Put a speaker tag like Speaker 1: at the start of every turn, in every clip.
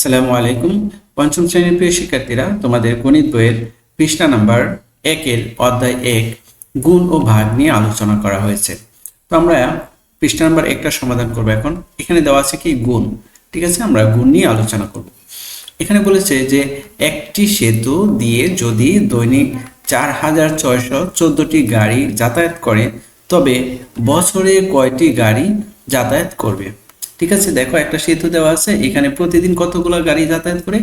Speaker 1: আসসালামু আলাইকুম। পঞ্চম শ্রেণীর প্রিয় শিক্ষার্থীরা, তোমাদের গণিত বইয়ের পৃষ্ঠা নাম্বার 1-এর অধ্যায় 1 গুণ ও ভাগ নিয়ে আলোচনা করা হয়েছে। তো আমরা পৃষ্ঠা নাম্বার 1টা সমাধান করব। এখন এখানে দেওয়া আছে কি গুণ, ঠিক আছে, আমরা গুণ নিয়ে আলোচনা করব। এখানে বলেছে যে একটি সেতু দিয়ে যদি দৈনিক 4614টি গাড়ি যাতায়াত করে তবে বছরে কয়টি গাড়ি যাতায়াত করবে। ঠিক আছে, দেখো একটা সেতু দেওয়া আছে, এখানে প্রতিদিন কতগুলো গাড়ি যাতায়াত করে?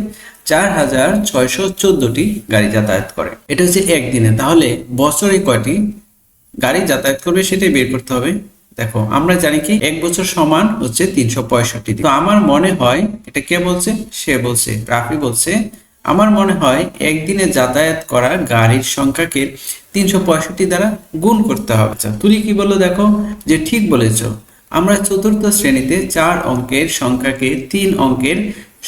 Speaker 1: 4614টি গাড়ি যাতায়াত করে। এটা হচ্ছে একদিনে, তাহলে বছরে কয়টি গাড়ি যাতায়াত করবে সেটাই বের করতে হবে। দেখো আমরা জানি কি এক বছর সমান হচ্ছে 365 দিন। তো আমার মনে হয়, এটা কে বলছে? সে বলছে, রাফি বলছে, আমার মনে হয় একদিনে যাতায়াত করা গাড়ির সংখ্যাকে 365 দ্বারা গুণ করতে হবে। আচ্ছা, তুলি কি বললো? দেখো যে ঠিক বলেছো, আমরা চতুর্থ শ্রেণীতে 4 অঙ্কের সংখ্যাকে 3 অঙ্কের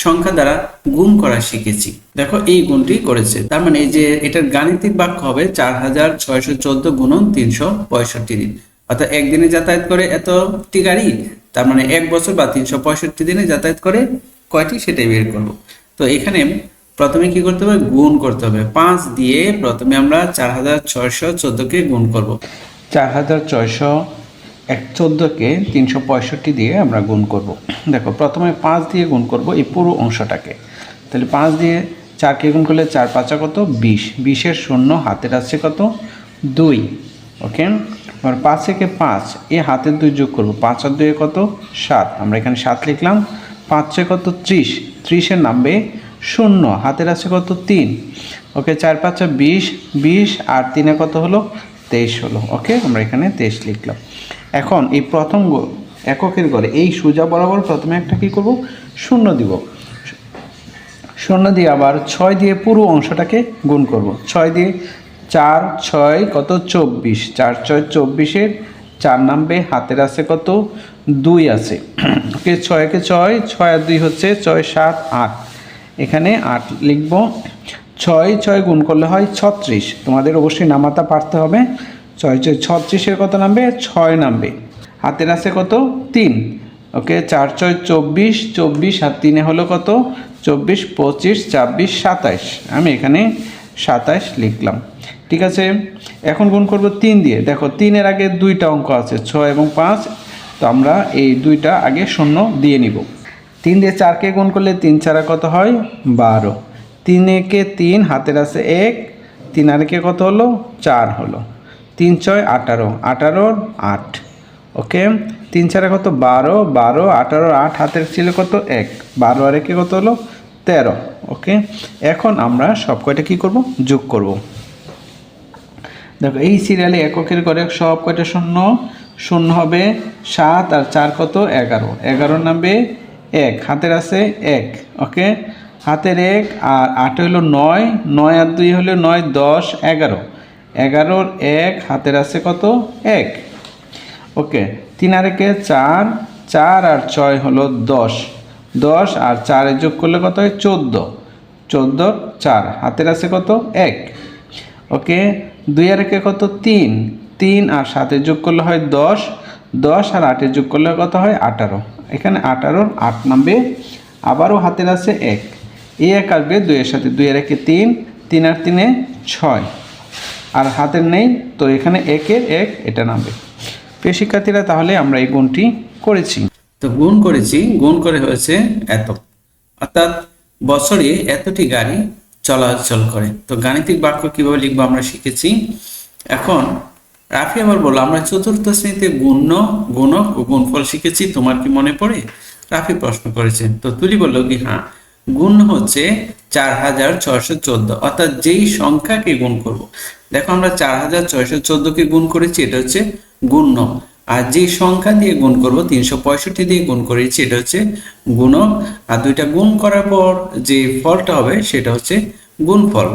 Speaker 1: সংখ্যা দ্বারা গুণ করা শিখেছি। দেখো এই গুণটি করেছে, তার মানে এই যে এটার গাণিতিক বাক্য হবে 4614 গুণন 365 দিন, অর্থাৎ একদিনে যাতায়াত করে এতটি গাড়ি, তার মানে এক বছর বা 365 দিনে যাতায়াত করে কয়টি সেটাই বের করব। তো এখানে প্রথমে কি করতে হবে? গুণ করতে হবে। 5 দিয়ে প্রথমে আমরা 4614কে গুণ করব। 4614কে 365 দিয়ে আমরা গুণ করব। দেখো প্রথমে 5 দিয়ে গুণ করব এই পুরো অংশটাকে। তাহলে 5 দিয়ে 4কে গুণ করলে 4 5 কত? 20। 20-এর শূন্য হাতের আছে কত? 2। ওকে, এবার 5 থেকে 5 এই হাতের 2 যোগ করব। 5 আর 2 কত? 7। আমরা এখানে 7 লিখলাম। 5 কত? 30। 30-এর নামবে শূন্য, হাতের আছে কত? 3। ওকে, 4 5 20, 20 আর 3-এ কত হলো? 23 হলো। ওকে, আমরা এখানে 23 লিখলাম। এখন এই প্রথম এককের ঘরে এই সোজা বরাবর প্রথমে একটা কি করব? শূন্য দিব। শূন্য দিয়ে আবার 6 দিয়ে পুরো অংশটাকে গুণ করব। 6 দিয়ে 4 6 কত? 24। 4 6 24-এর 4 নামবে, হাতের আছে কত? 2 আছে। ওকে, 6-কে 6, 6 আর 2 হচ্ছে 6 7 8। এখানে 8 লিখব। 6 6 গুণ করলে হয় 36। তোমাদের অবশ্যই নামাতা পারতে হবে। 6 6 36-এর কত নামবে? 6 নামবে, হাতের আছে কত? 3। ওকে, 4 6 24, 24 আর 3-এ হলো কত? 24 25 26 27। আমি এখানে 27 লিখলাম। ঠিক আছে, এখন গুণ করব 3 দিয়ে। দেখো 3-এর আগে 2টা অঙ্ক আছে, 6 এবং 5, তো আমরা এই 2টা আগে শূন্য দিয়ে নিব। 3 দিয়ে 4কে গুণ করলে 3 4 কত হয়? 12। 3-একে 3, হাতের আছে 1, 3 আর একে কত হলো? 4 হলো। 3 6 18, 18 8। ওকে, 3 4 কত? 12, 12 18 8, হাতের ছিল কত? 1, 12 আর একে কত হলো? 13। ওকে, এখন আমরা সব কয়টা কি করব? যোগ করব। দেখো এই সিরিয়ালে এককের ঘরে সব কয়টা শূন্য? শূন্য হবে 7 আর 4 কত? 11। 11 নামবে 1, হাতের আছে 1। ওকে, হাতের 1 আর 8 হলো 9, 9 আর 2 হলো 9 10 11। 11-র 1, হাতের আছে কত? 1। ওকে, 3 আর একে 4, 4 আর 6 হলো 10, 10 আর 4 যোগ করলে কত হয়? 14, 14 4, হাতের আছে কত? 1। ওকে, 2 আর একে কত? 3, 3 আর 7 যোগ করলে হয় 10, 10 আর 8 যোগ করলে কত হয়? 18। এখানে 18-র 8 নামবে, আবারও হাতের আছে 1। এই 1 আসবে 2 এর সাথে, 2 আর একে 3, 3 আর 3-এ 6 আর হাতের নেই, তো এখানে 1-এর 1 এটা নামবে। প্রিয় শিক্ষার্থীরা, তাহলে আমরা এই গুণটি করেছি। তো গুণ করেছি, গুণ করে হয়েছে এত, অর্থাৎ বছরে এতটি গাড়ি চলাচল করে। তো গাণিতিক বাক্য কিভাবে লিখবো আমরা শিখেছি। এখন রাফি আবার বললো, আমরা চতুর্থ শ্রেণীতে গুণক ও গুণফল শিখেছি, তোমার কি মনে পড়ে? রাফি প্রশ্ন করেছেন। তো তুলি বললো কি হ্যাঁ, গুণ হচ্ছে 4614, অর্থাৎ যেই সংখ্যাকে গুণ করব। দেখো আমরা 4614কে গুণ করেছি, এটা হচ্ছে গুণ্য, আর যে সংখ্যা দিয়ে গুণ করব 365 দিয়ে গুণ করেছি, এটা হচ্ছে গুণক, আর দুইটা গুণ করার পর যে ফলটা হবে সেটা হচ্ছে গুণফল।